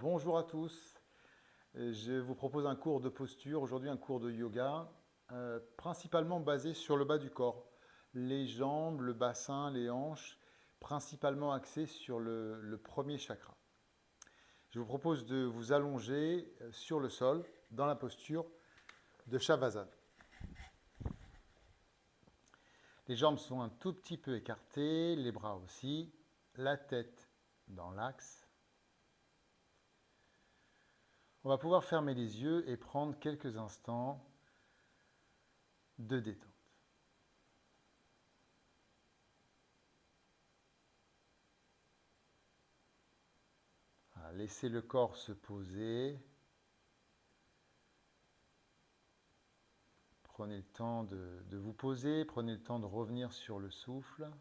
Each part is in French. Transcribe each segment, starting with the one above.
Bonjour à tous. Je vous propose un cours de posture, aujourd'hui un cours de yoga, principalement basé sur le bas du corps. Les jambes, le bassin, les hanches, principalement axés sur le premier chakra. Je vous propose de vous allonger sur le sol, dans la posture de Shavasana. Les jambes sont un tout petit peu écartées, les bras aussi, la tête dans l'axe. On va pouvoir fermer les yeux et prendre quelques instants de détente. Voilà, laissez le corps se poser. Prenez le temps de vous poser, prenez le temps de revenir sur le souffle.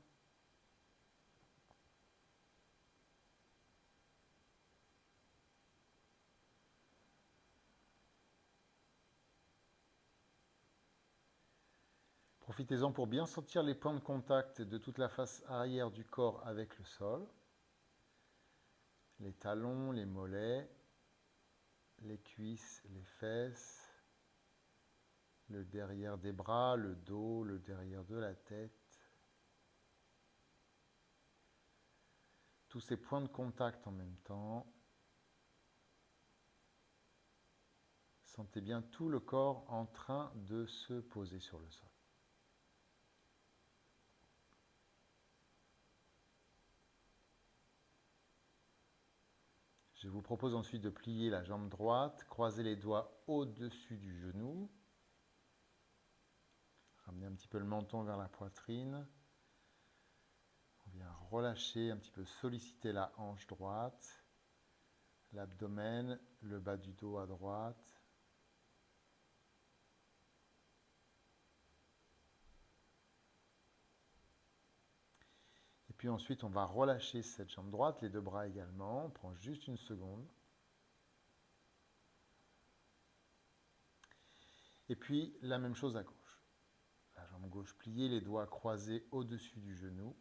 Profitez-en pour bien sentir les points de contact de toute la face arrière du corps avec le sol. Les talons, les mollets, les cuisses, les fesses, le derrière des bras, le dos, le derrière de la tête. Tous ces points de contact en même temps. Sentez bien tout le corps en train de se poser sur le sol. Je vous propose ensuite de plier la jambe droite, croiser les doigts au-dessus du genou. Ramener un petit peu le menton vers la poitrine. On vient relâcher, un petit peu solliciter la hanche droite, l'abdomen, le bas du dos à droite. Et puis ensuite, on va relâcher cette jambe droite, les deux bras également. On prend juste une seconde. Et puis, la même chose à gauche. La jambe gauche pliée, les doigts croisés au-dessus du genou.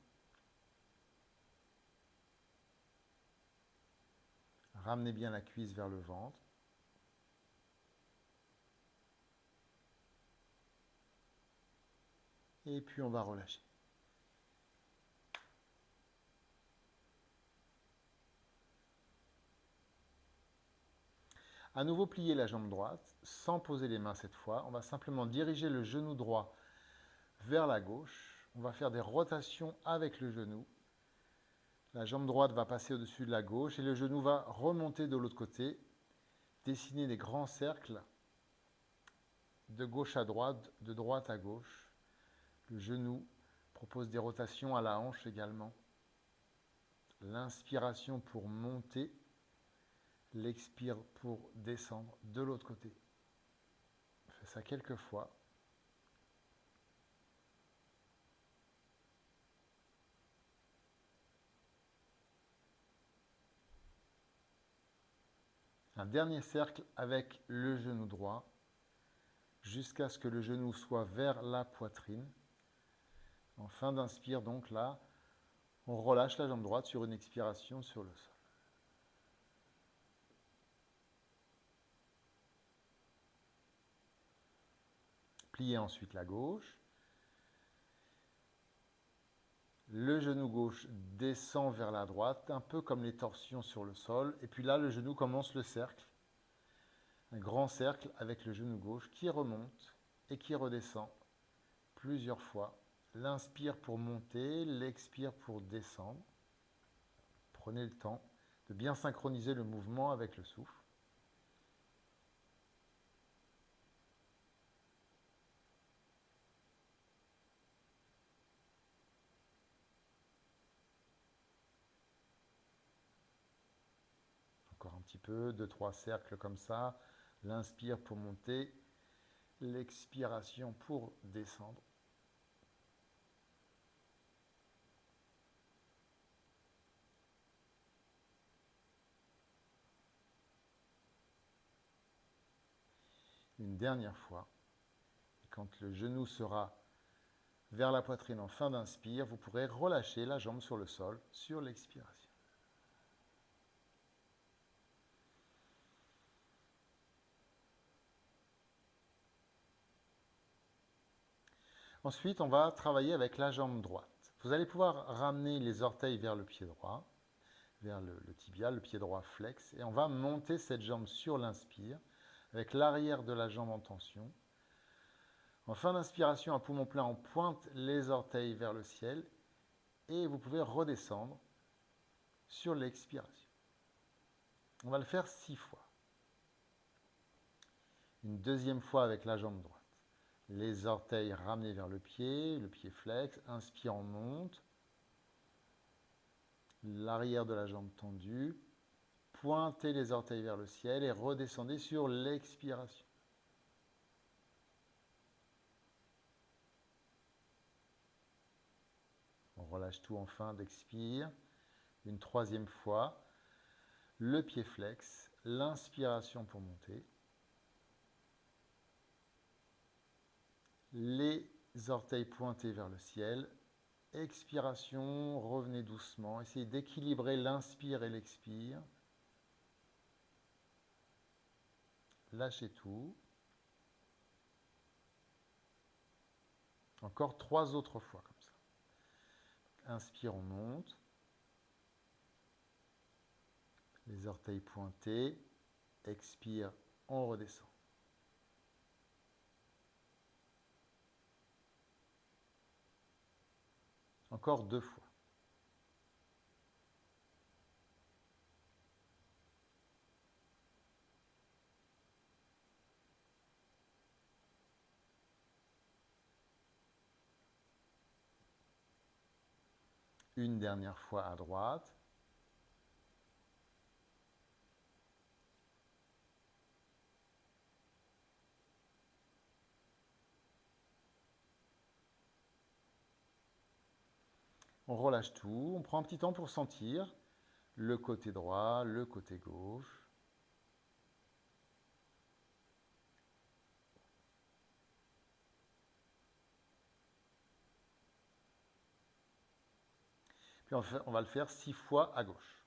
Ramenez bien la cuisse vers le ventre. Et puis, on va relâcher. À nouveau, plier la jambe droite, sans poser les mains cette fois. On va simplement diriger le genou droit vers la gauche. On va faire des rotations avec le genou. La jambe droite va passer au-dessus de la gauche et le genou va remonter de l'autre côté, dessiner des grands cercles de gauche à droite, de droite à gauche. Le genou propose des rotations à la hanche également. L'inspiration pour monter, l'expire pour descendre de l'autre côté. On fait ça quelques fois. Un dernier cercle avec le genou droit jusqu'à ce que le genou soit vers la poitrine. En fin d'inspire, donc là, on relâche la jambe droite sur une expiration sur le sol. Pliez ensuite la gauche. Le genou gauche descend vers la droite, un peu comme les torsions sur le sol. Et puis là, le genou commence le cercle. Un grand cercle avec le genou gauche qui remonte et qui redescend plusieurs fois. L'inspire pour monter, l'expire pour descendre. Prenez le temps de bien synchroniser le mouvement avec le souffle. Encore un petit peu, 2-3 cercles comme ça. L'inspire pour monter, l'expiration pour descendre. Une dernière fois. Et quand le genou sera vers la poitrine en fin d'inspire, vous pourrez relâcher la jambe sur le sol sur l'expiration. Ensuite, on va travailler avec la jambe droite. Vous allez pouvoir ramener les orteils vers le pied droit, vers le tibia, le pied droit flex, et on va monter cette jambe sur l'inspire, avec l'arrière de la jambe en tension. En fin d'inspiration, à poumon plein, on pointe les orteils vers le ciel, et vous pouvez redescendre sur l'expiration. On va le faire 6 fois. Une deuxième fois avec la jambe droite. Les orteils ramenés vers le pied flex, inspire, on monte. L'arrière de la jambe tendue. Pointez les orteils vers le ciel et redescendez sur l'expiration. On relâche tout en fin d'expire. Une troisième fois. Le pied flex, l'inspiration pour monter. Les orteils pointés vers le ciel. Expiration, revenez doucement. Essayez d'équilibrer l'inspire et l'expire. Lâchez tout. Encore 3 autres fois comme ça. Inspire, on monte. Les orteils pointés. Expire, on redescend. Encore 2 fois. Une dernière fois à droite. On relâche tout. On prend un petit temps pour sentir le côté droit, le côté gauche. Puis on va le faire 6 fois à gauche.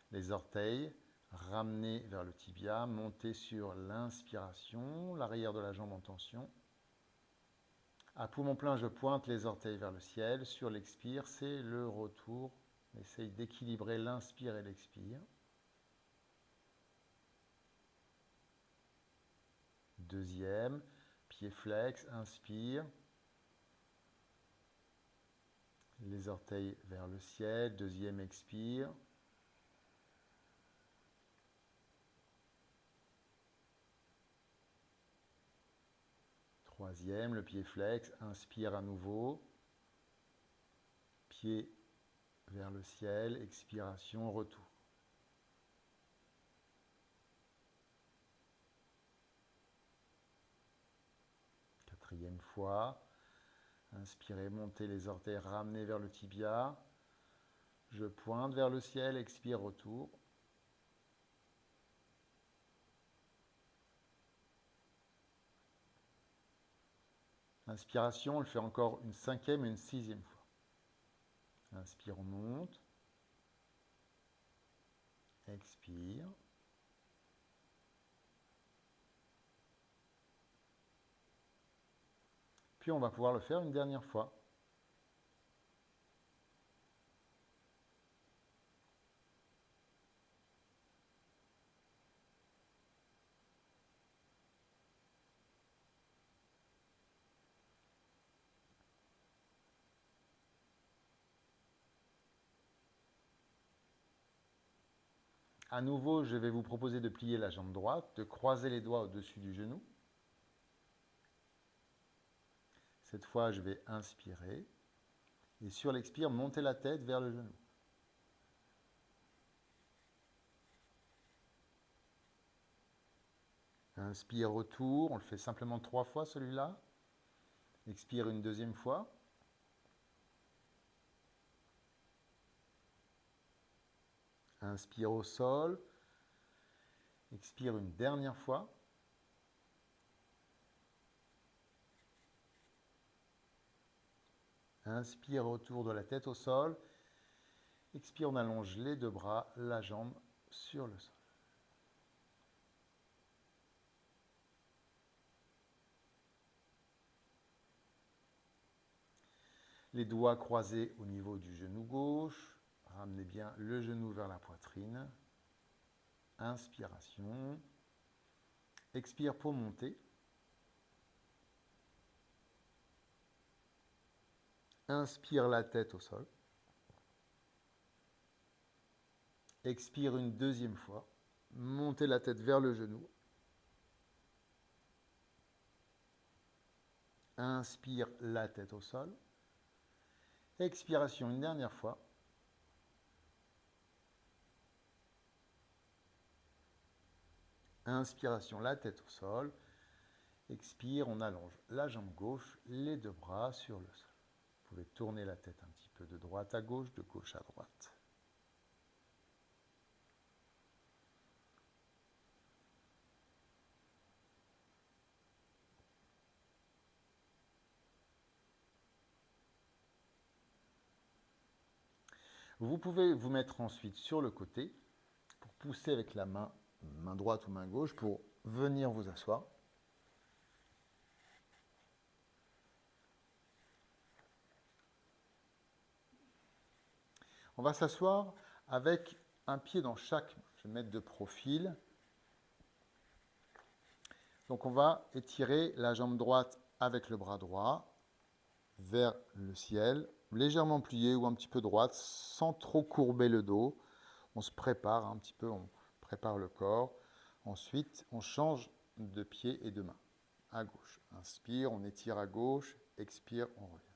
Les orteils ramenés vers le tibia, monter sur l'inspiration, l'arrière de la jambe en tension. À poumon plein, je pointe les orteils vers le ciel. Sur l'expire, c'est le retour. On essaye d'équilibrer l'inspire et l'expire. Deuxième, pied flex, inspire. Les orteils vers le ciel. Deuxième, expire. Troisième, le pied flex, inspire à nouveau. Pied vers le ciel, expiration, retour. Quatrième fois. Inspirez, montez les orteils, ramenez vers le tibia. Je pointe vers le ciel, expire, retour. Inspiration, on le fait encore une cinquième et une sixième fois. Inspire, on monte. Expire. Puis on va pouvoir le faire une dernière fois. À nouveau, je vais vous proposer de plier la jambe droite, de croiser les doigts au-dessus du genou. Cette fois, je vais inspirer. Et sur l'expire, monter la tête vers le genou. Inspire, retour. On le fait simplement 3 fois celui-là. Expire une deuxième fois. Inspire au sol. Expire une dernière fois. Inspire, retour de la tête au sol. Expire, on allonge les deux bras, la jambe sur le sol. Les doigts croisés au niveau du genou gauche. Ramenez bien le genou vers la poitrine. Inspiration. Expire pour monter. Inspire la tête au sol. Expire une deuxième fois. Montez la tête vers le genou. Inspire la tête au sol. Expiration une dernière fois. Inspiration, la tête au sol. Expire, on allonge la jambe gauche, les deux bras sur le sol. Vous pouvez tourner la tête un petit peu de droite à gauche, de gauche à droite. Vous pouvez vous mettre ensuite sur le côté pour pousser avec la main droite ou main gauche pour venir vous asseoir. On va s'asseoir avec un pied dans chaque main. Je vais mettre de profil. Donc on va étirer la jambe droite avec le bras droit vers le ciel, légèrement plié ou un petit peu droite, sans trop courber le dos. On se prépare un petit peu, on prépare le corps. Ensuite, on change de pied et de main. À gauche. Inspire, on étire à gauche. Expire, on revient.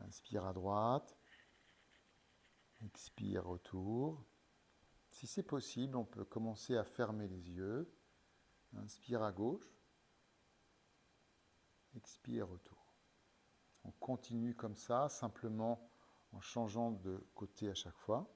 Inspire à droite. Expire, retour. Si c'est possible, on peut commencer à fermer les yeux. Inspire à gauche. Expire, retour. On continue comme ça, simplement en changeant de côté à chaque fois.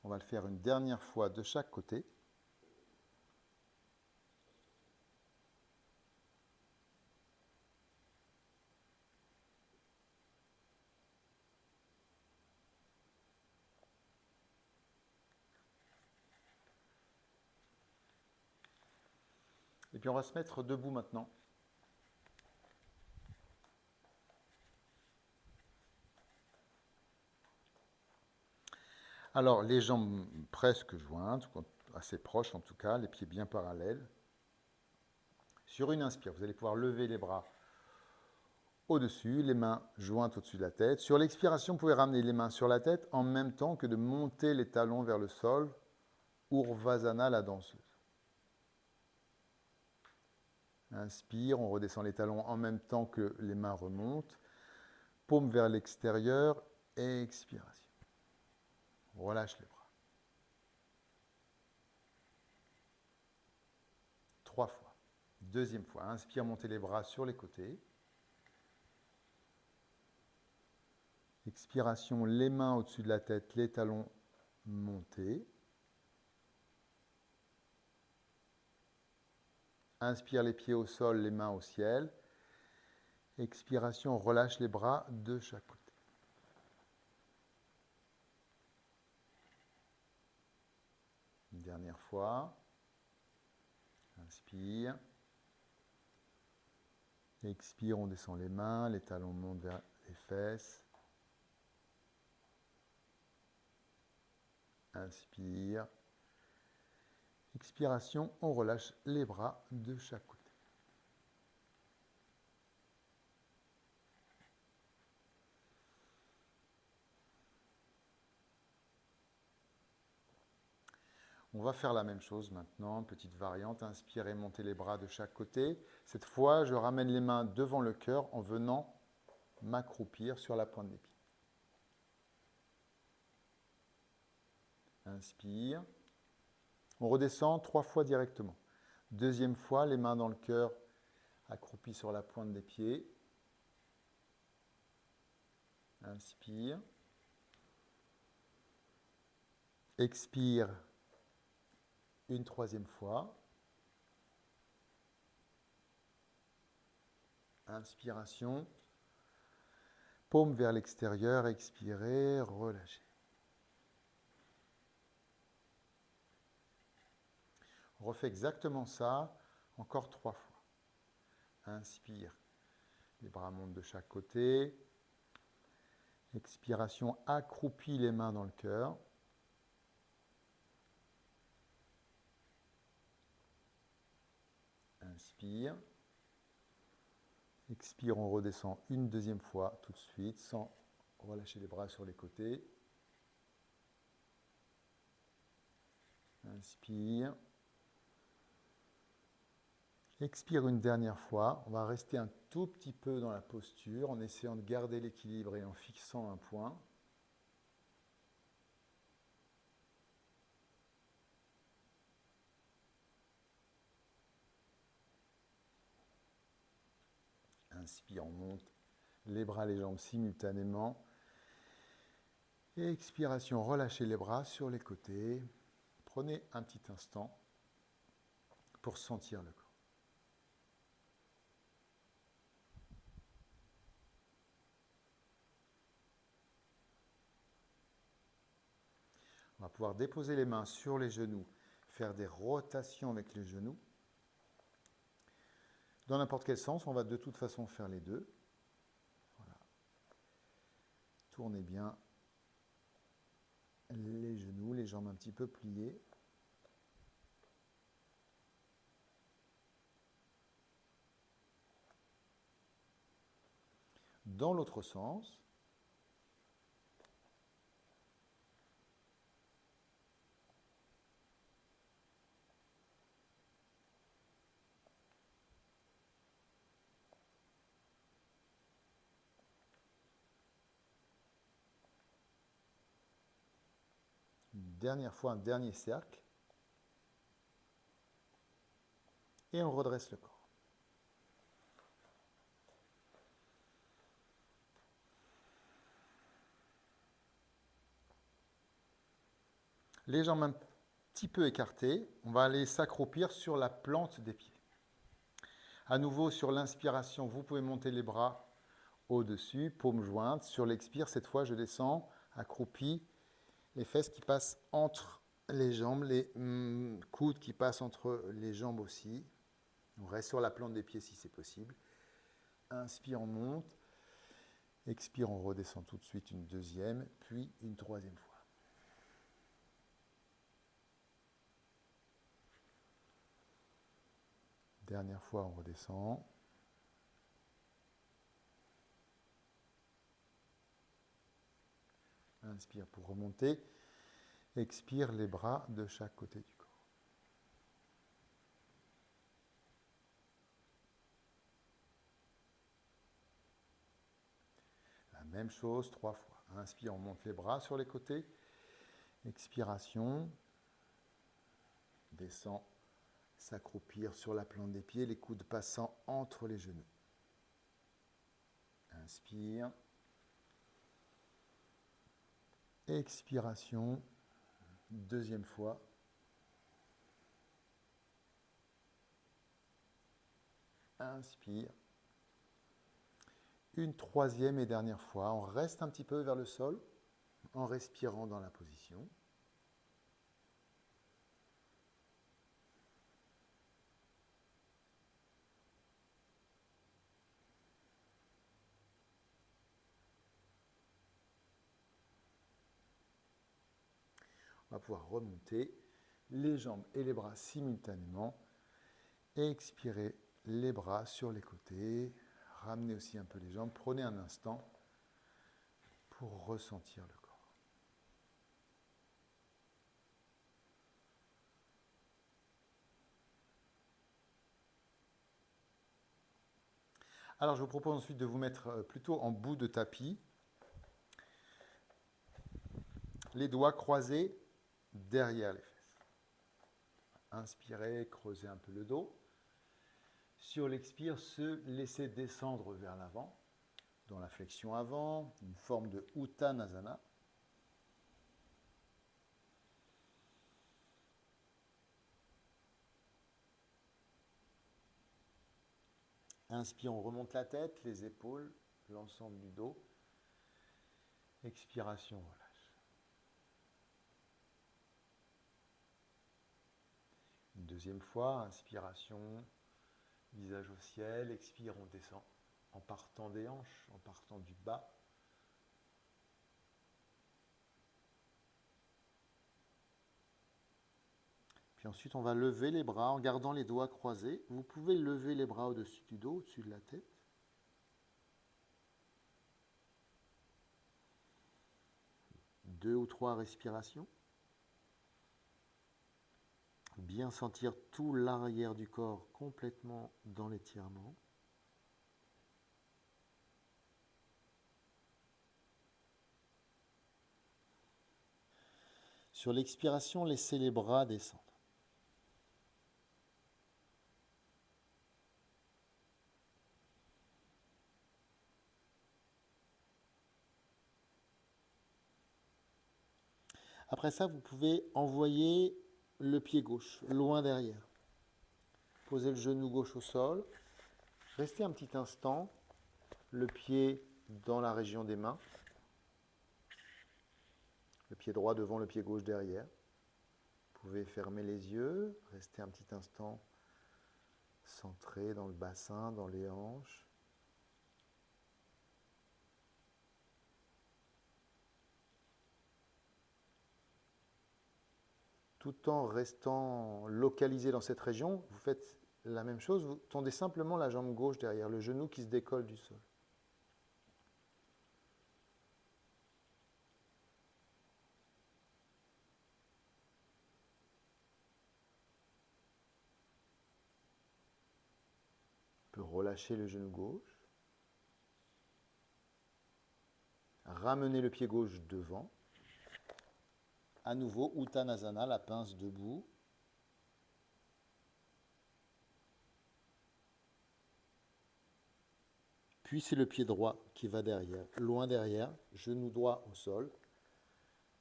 On va le faire une dernière fois de chaque côté. Et puis on va se mettre debout maintenant. Alors les jambes presque jointes, assez proches en tout cas, les pieds bien parallèles. Sur une inspire, vous allez pouvoir lever les bras au-dessus, les mains jointes au-dessus de la tête. Sur l'expiration, vous pouvez ramener les mains sur la tête en même temps que de monter les talons vers le sol, Urvasana, la danseuse. Inspire, on redescend les talons en même temps que les mains remontent. Paume vers l'extérieur, expiration. Relâche les bras. 3 fois. Deuxième fois, inspire, montez les bras sur les côtés. Expiration, les mains au-dessus de la tête, les talons montés. Inspire, les pieds au sol, les mains au ciel. Expiration, relâche les bras de chaque côté. Une dernière fois. Inspire. Expire, on descend les mains, les talons montent vers les fesses. Inspire. Expiration, on relâche les bras de chaque côté. On va faire la même chose maintenant, petite variante. Inspirez, montez les bras de chaque côté. Cette fois, je ramène les mains devant le cœur en venant m'accroupir sur la pointe des pieds. Inspire. On redescend 3 fois directement. Deuxième fois, les mains dans le cœur, accroupies sur la pointe des pieds. Inspire. Expire une troisième fois. Inspiration. Paume vers l'extérieur, expirez, relâchez. On refait exactement ça, encore 3 fois. Inspire, les bras montent de chaque côté. Expiration, accroupis les mains dans le cœur. Inspire. Expire, on redescend une deuxième fois tout de suite, sans relâcher les bras sur les côtés. Inspire. Expire une dernière fois. On va rester un tout petit peu dans la posture en essayant de garder l'équilibre et en fixant un point. Inspire, on monte les bras, les jambes simultanément. Et expiration, relâchez les bras sur les côtés. Prenez un petit instant pour sentir le corps. On va pouvoir déposer les mains sur les genoux, faire des rotations avec les genoux. Dans n'importe quel sens, on va de toute façon faire les deux. Voilà. Tournez bien les genoux, les jambes un petit peu pliées. Dans l'autre sens. Une dernière fois, un dernier cercle. Et on redresse le corps. Les jambes un petit peu écartées, on va aller s'accroupir sur la plante des pieds. À nouveau, sur l'inspiration, vous pouvez monter les bras au-dessus, paumes jointes. Sur l'expire, cette fois, je descends, accroupi, les fesses qui passent entre les jambes, les coudes qui passent entre les jambes aussi. On reste sur la plante des pieds si c'est possible. Inspire, on monte. Expire, on redescend tout de suite une deuxième, puis une troisième fois. Dernière fois, on redescend. Inspire pour remonter. Expire les bras de chaque côté du corps. La même chose, 3 fois. Inspire, on monte les bras sur les côtés. Expiration. Descend, s'accroupir sur la plante des pieds, les coudes passant entre les genoux. Inspire. Expiration. Deuxième fois. Inspire. Une troisième et dernière fois. On reste un petit peu vers le sol en respirant dans la position. On va pouvoir remonter les jambes et les bras simultanément. Et expirer les bras sur les côtés. Ramenez aussi un peu les jambes. Prenez un instant pour ressentir le corps. Alors je vous propose ensuite de vous mettre plutôt en bout de tapis. Les doigts croisés derrière les fesses. Inspirez, creusez un peu le dos. Sur l'expire, se laisser descendre vers l'avant. dans la flexion avant, une forme de Uttanasana. Inspire, on remonte la tête, les épaules, l'ensemble du dos. Expiration, on relâche. Une deuxième fois, inspiration, visage au ciel, expire, on descend en partant des hanches, en partant du bas. Puis ensuite, on va lever les bras en gardant les doigts croisés. Vous pouvez lever les bras au-dessus du dos, au-dessus de la tête. Deux ou trois respirations. Bien sentir tout l'arrière du corps complètement dans l'étirement. Sur l'expiration, laissez les bras descendre. Après ça, vous pouvez envoyer le pied gauche loin derrière. Posez le genou gauche au sol. Restez un petit instant, le pied dans la région des mains. Le pied droit devant, le pied gauche derrière. Vous pouvez fermer les yeux, rester un petit instant centré dans le bassin, dans les hanches. Tout en restant localisé dans cette région, vous faites la même chose, vous tendez simplement la jambe gauche derrière, le genou qui se décolle du sol. On peut relâcher le genou gauche. Ramener le pied gauche devant. À nouveau, Uttanasana, la pince debout. Puis c'est le pied droit qui va derrière, loin derrière, genou droit au sol.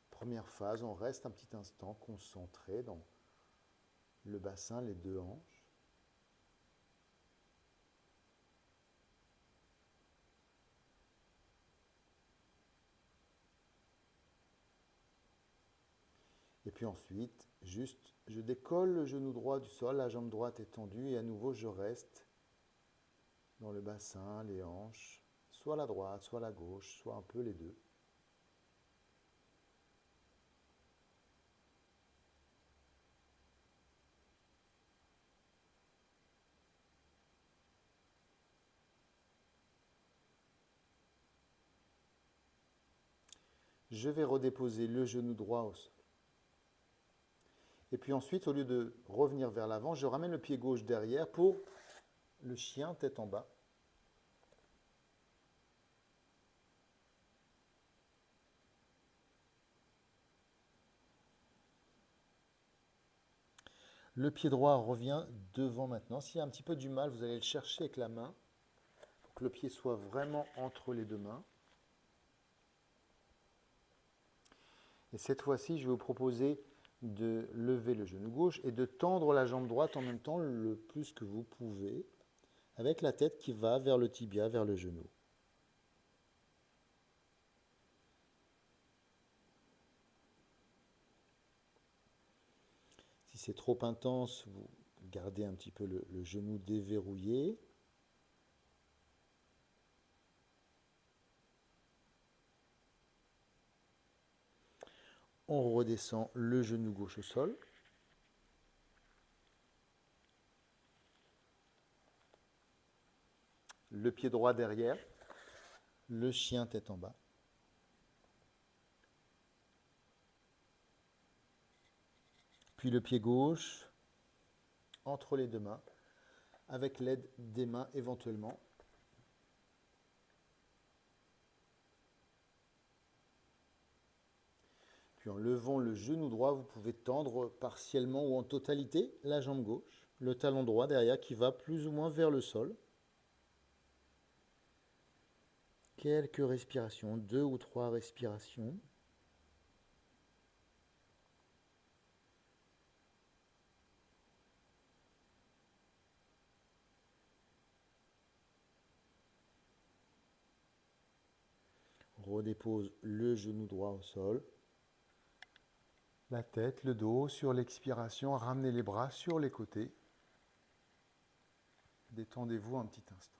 Première phase, on reste un petit instant concentré dans le bassin, les deux hanches. Et puis ensuite, juste, je décolle le genou droit du sol, la jambe droite est tendue et à nouveau je reste dans le bassin, les hanches, soit la droite, soit la gauche, soit un peu les deux. Je vais redéposer le genou droit au sol. Et puis ensuite, au lieu de revenir vers l'avant, je ramène le pied gauche derrière pour le chien, tête en bas. Le pied droit revient devant maintenant. S'il y a un petit peu du mal, vous allez le chercher avec la main pour que le pied soit vraiment entre les deux mains. Et cette fois-ci, je vais vous proposer de lever le genou gauche et de tendre la jambe droite en même temps le plus que vous pouvez, avec la tête qui va vers le tibia, vers le genou. Si c'est trop intense, vous gardez un petit peu le genou déverrouillé. On redescend le genou gauche au sol. Le pied droit derrière. Le chien tête en bas. Puis le pied gauche entre les deux mains, avec l'aide des mains éventuellement. Puis en levant le genou droit, vous pouvez tendre partiellement ou en totalité la jambe gauche, le talon droit derrière qui va plus ou moins vers le sol. Quelques respirations, 2 ou 3 respirations. Redépose le genou droit au sol. La tête, le dos, sur l'expiration, ramenez les bras sur les côtés. Détendez-vous un petit instant.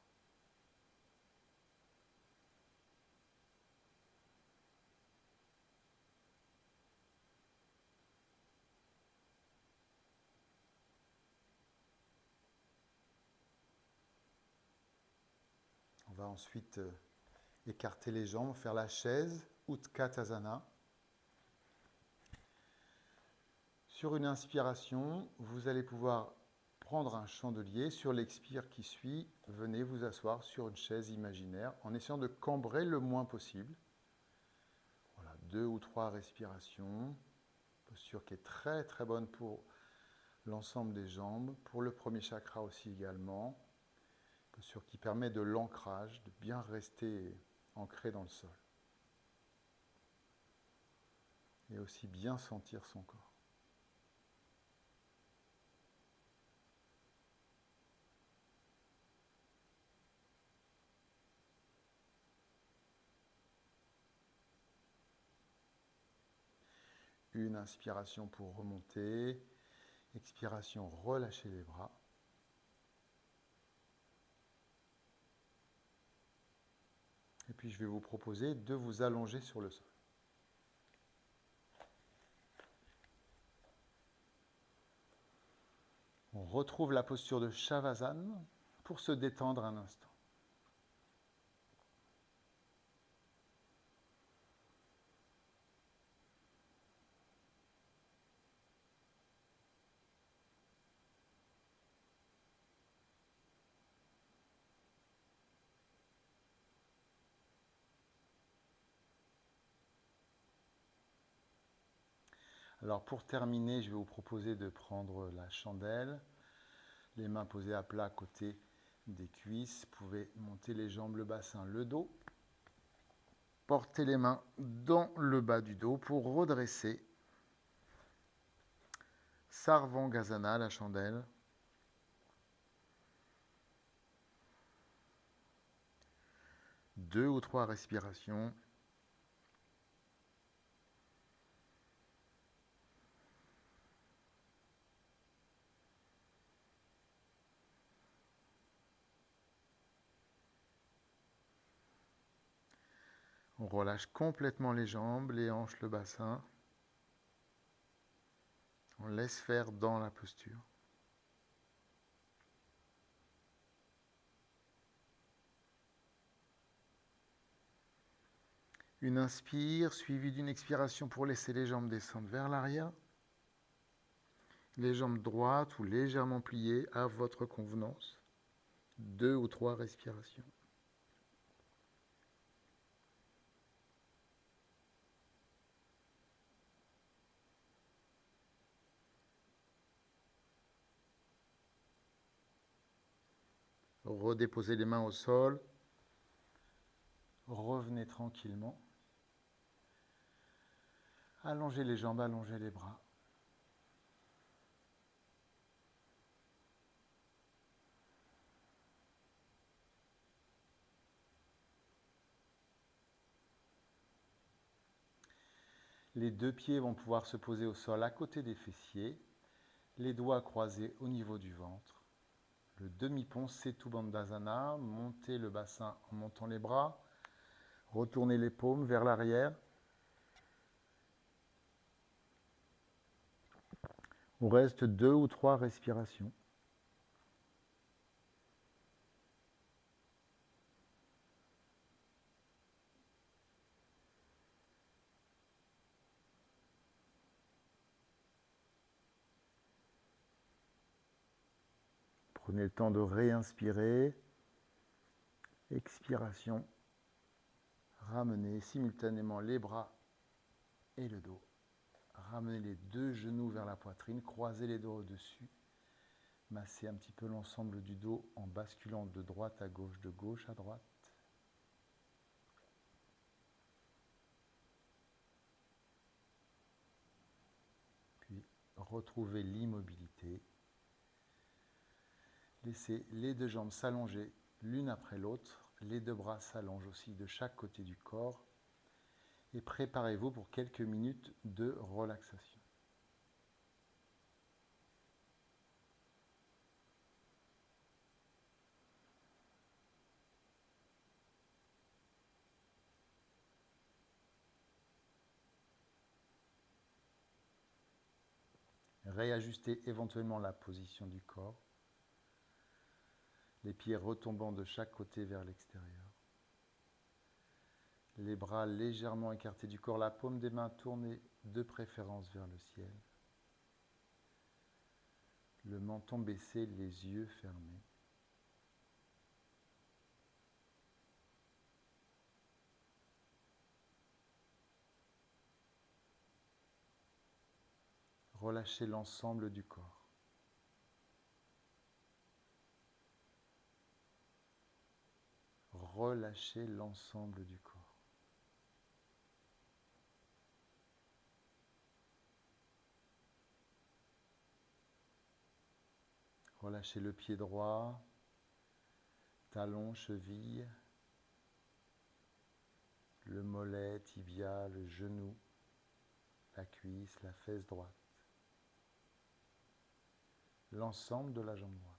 On va ensuite écarter les jambes, faire la chaise, Utkatasana. Sur une inspiration, vous allez pouvoir prendre un chandelier. Sur l'expire qui suit, venez vous asseoir sur une chaise imaginaire en essayant de cambrer le moins possible. Voilà, 2 ou 3 respirations. Posture qui est très très bonne pour l'ensemble des jambes, pour le premier chakra aussi également. Posture qui permet de l'ancrage, de bien rester ancré dans le sol. Et aussi bien sentir son corps. Une inspiration pour remonter. Expiration, relâchez les bras. Et puis je vais vous proposer de vous allonger sur le sol. On retrouve la posture de Shavasana pour se détendre un instant. Alors pour terminer, je vais vous proposer de prendre la chandelle, les mains posées à plat à côté des cuisses. Vous pouvez monter les jambes, le bassin, le dos. Portez les mains dans le bas du dos pour redresser. Sarvangasana, la chandelle. Deux ou trois respirations. On relâche complètement les jambes, les hanches, le bassin. On laisse faire dans la posture. Une inspire suivie d'une expiration pour laisser les jambes descendre vers l'arrière. Les jambes droites ou légèrement pliées à votre convenance. 2 ou 3 respirations. Redéposez les mains au sol. Revenez tranquillement. Allongez les jambes, allongez les bras. Les deux pieds vont pouvoir se poser au sol à côté des fessiers, les doigts croisés au niveau du ventre. Le demi-pont Setu Bandhasana, montez le bassin en montant les bras, retournez les paumes vers l'arrière. Il reste 2 ou 3 respirations. Prenez le temps de réinspirer. Expiration. Ramenez simultanément les bras et le dos. Ramenez les deux genoux vers la poitrine, croisez les doigts au-dessus. Massez un petit peu l'ensemble du dos en basculant de droite à gauche à droite. Retrouvez l'immobilité. Laissez les deux jambes s'allonger l'une après l'autre. Les deux bras s'allongent aussi de chaque côté du corps. Et préparez-vous pour quelques minutes de relaxation. Réajustez éventuellement la position du corps, les pieds retombant de chaque côté vers l'extérieur. Les bras légèrement écartés du corps, la paume des mains tournée de préférence vers le ciel. Le menton baissé, les yeux fermés. Relâchez l'ensemble du corps. Relâchez l'ensemble du corps. Relâchez le pied droit, talon, cheville, le mollet, tibia, le genou, la cuisse, la fesse droite. L'ensemble de la jambe droite.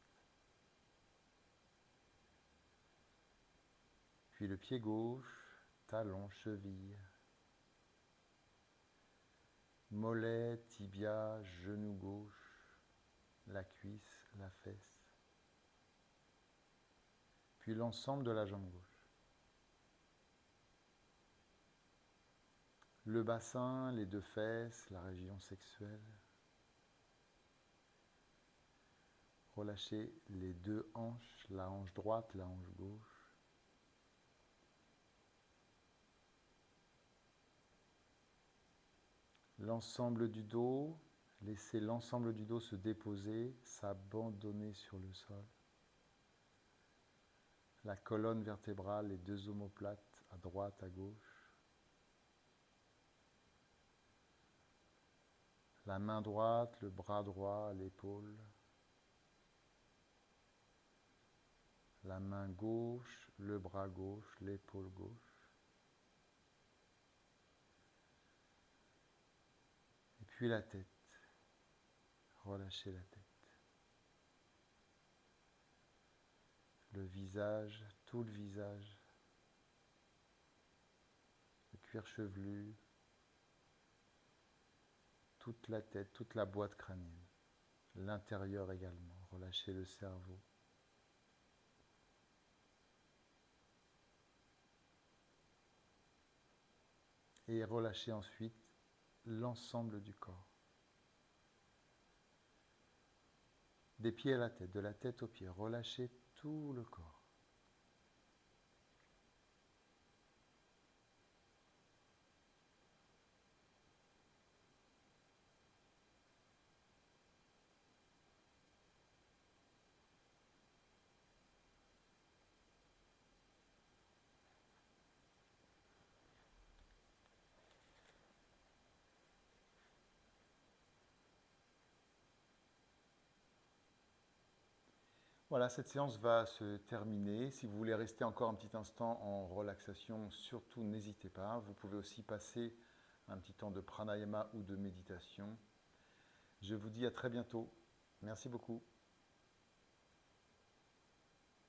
Puis le pied gauche, talon, cheville, mollet, tibia, genou gauche, la cuisse, la fesse. Puis l'ensemble de la jambe gauche. Le bassin, les deux fesses, la région sexuelle. Relâchez les deux hanches, la hanche droite, la hanche gauche. L'ensemble du dos, laissez l'ensemble du dos se déposer, s'abandonner sur le sol. La colonne vertébrale, les deux omoplates à droite, à gauche. La main droite, le bras droit, l'épaule. La main gauche, le bras gauche, l'épaule gauche. Et puis la tête. Relâchez la tête. Le visage, tout le visage. Le cuir chevelu. Toute la tête, toute la boîte crânienne. L'intérieur également. Relâchez le cerveau. Et relâchez ensuite l'ensemble du corps. Des pieds à la tête, de la tête aux pieds. Relâchez tout le corps. Voilà, cette séance va se terminer. Si vous voulez rester encore un petit instant en relaxation, surtout n'hésitez pas. Vous pouvez aussi passer un petit temps de pranayama ou de méditation. Je vous dis à très bientôt. Merci beaucoup.